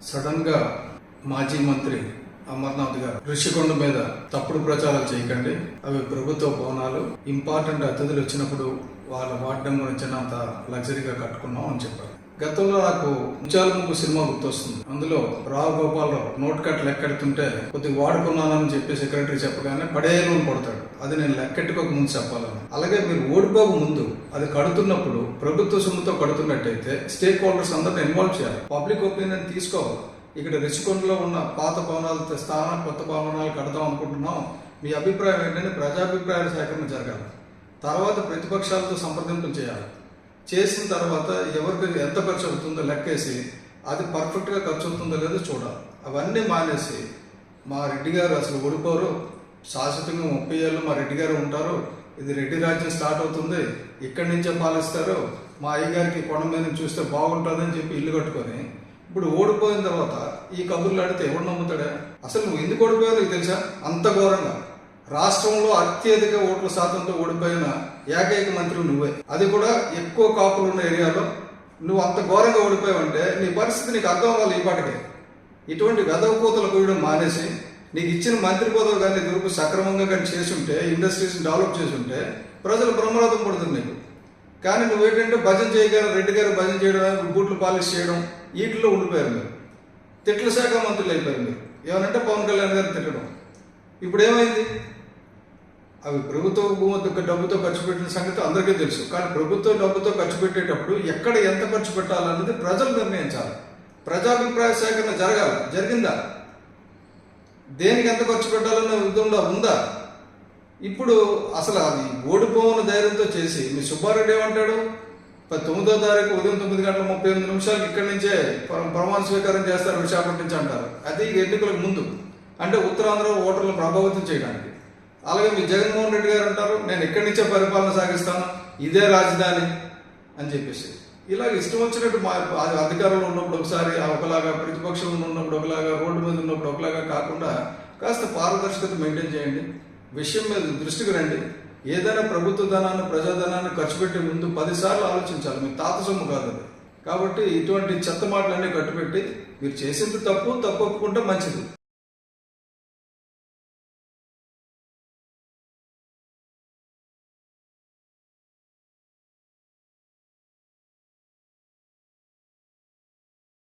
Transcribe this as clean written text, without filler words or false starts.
Sudden గా మాజీ మంత్రి అమర్నాథ్ గారు ఋషికొండ మీద తప్పుడు ప్రచారాలు చేయకండి, అవి ప్రభుత్వ భవనాలు, ఇంపార్టెంట్ అతిథులు వచ్చినప్పుడు వాళ్ళ వాడడం గురించినంత లగ్జరీగా కట్టుకున్నాం అని చెప్పారు. గతంలో నాకు ముత్యాల ముగ్గు సినిమా గుర్తొస్తుంది. అందులో రావు గోపాలరావు నోట్ కట్ లెక్కెడుతుంటే కొద్దిగా వాడుకున్నానని చెప్పి సెక్రటరీ చెప్పగానే పడేయను కొడతాడు. అది నేను లెక్కెట్టుకోక ముందు చెప్పాలని. అలాగే మీరు ఓడిపోక ముందు అది కడుతున్నప్పుడు ప్రభుత్వ సొమ్ముతో కడుతున్నట్టయితే స్టేక్ హోల్డర్స్ అందరిని ఇన్వాల్వ్ చేయాలి, పబ్లిక్ ఒపీనియన్ తీసుకోవాలి. ఇక్కడ రిషికొండలో ఉన్న పాత భవనాలు స్థానం కొత్త భవనాలు కడదాం అనుకుంటున్నాం, మీ అభిప్రాయం ఏంటంటే ప్రజాభిప్రాయాల సేకరణ జరగాలి. తర్వాత ప్రతిపక్షాలతో సంప్రదింపులు చేయాలి. చేసిన తర్వాత ఎవరికి ఎంత ఖర్చు అవుతుందో లెక్కేసి అది పర్ఫెక్ట్గా ఖర్చు అవుతుందో లేదో చూడాలి. అవన్నీ మానేసి మా రెడ్డి గారు అసలు ఓడిపోరు, శాశ్వతంగా 30 ఏళ్ళు మా రెడ్డి గారు ఉంటారు, ఇది రెడ్డి రాజ్యం స్టార్ట్ అవుతుంది, ఇక్కడి నుంచే పాలిస్తారు, మా అయ్యగారికి కొండ మీద చూస్తే బాగుంటుందని చెప్పి ఇల్లు కట్టుకొని ఇప్పుడు ఓడిపోయిన తర్వాత ఈ కబుర్లు ఆడితే ఎవడు నమ్ముతాడా? అసలు నువ్వు ఎందుకు ఓడిపోయావు నీకు తెలుసా? అంత ఘోరంగా రాష్ట్రంలో అత్యధిక ఓట్ల శాతంతో ఓడిపోయిన ఏకైక మంత్రి నువ్వే, అది కూడా ఎక్కువ కాపులు ఉన్న ఏరియాలో నువ్వు అంత ఘోరంగా ఓడిపోయావంటే నీ పరిస్థితి నీకు అర్థం అవ్వాలి. ఈ పాటికే ఇటువంటి గదవ కూతలు కూయడం మానేసి నీకు ఇచ్చిన మంత్రి పదవి కానీ దొరుకు సక్రమంగా కానీ చేసుంటే, ఇండస్ట్రీస్ డెవలప్ చేసుంటే ప్రజలు బ్రహ్మరథం పడుతుంది నీకు. కానీ నువ్వేంటంటే భజన చేయగల రెడ్డి గారు భజన చేయడం, బూట్లు పాలిష్ చేయడం, వీటిలో ఉండిపోయారు మీరు. తిట్ల శాఖ మంత్రులు అయిపోయారు మీరు. ఏమనంటే పవన్ కళ్యాణ్ గారు తిట్టడం. ఇప్పుడు ఏమైంది? అవి ప్రభుత్వ డబ్బుతో ఖర్చు పెట్టిన సంగతి అందరికీ తెలుసు. కానీ ప్రభుత్వ డబ్బుతో ఖర్చు పెట్టేటప్పుడు ఎక్కడ ఎంత ఖర్చు పెట్టాలన్నది ప్రజలు నిర్ణయించాలి. ప్రజాభిప్రాయ సేకరణ జరగాలి. జరిగిందా? దేనికి ఎంత ఖర్చు పెట్టాలన్న ఉందా? ఇప్పుడు అసలు అది ఓడిపోవన ధైర్యంతో చేసి మీ సుబ్బారెడ్డి ఏమంటాడు? 9వ తారీఖు ఉదయం 9:38 ఇక్కడి నుంచే ప్రమాణ స్వీకారం చేస్తారు విశాఖపట్నం నుంచి అంటారు. అది ఎన్నికలకు ముందు, అంటే ఉత్తరాంధ్ర ఓటర్లను ప్రభావితం చేయడానికి. అలాగే మీ జగన్మోహన్ రెడ్డి గారు అంటారు నేను ఇక్కడి నుంచే పరిపాలన సాగిస్తాను, ఇదే రాజధాని అని చెప్పేసి. ఇలా ఇష్టం వచ్చినట్టు మా అధికారంలో ఉన్నప్పుడు ఒకసారి ఒకలాగా, ప్రతిపక్షంలో ఉన్నప్పుడు ఒకలాగా, రోడ్డు మీద ఉన్నప్పుడు ఒకలాగా కాకుండా కాస్త పారదర్శకత మెయింటైన్ చేయండి. విషయం మీద దృష్టికి రండి. ఏదైనా ప్రభుత్వ ధనాన్ని, ప్రజాధనాన్ని ఖర్చు పెట్టే ముందు 10 సార్లు ఆలోచించాలి. మీ తాత సొమ్ము కాదు అది. కాబట్టి ఇటువంటి చెత్త మాటలన్నీ కట్టుపెట్టి మీరు చేసింది తప్పు ఒప్పుకుంటే మంచిది.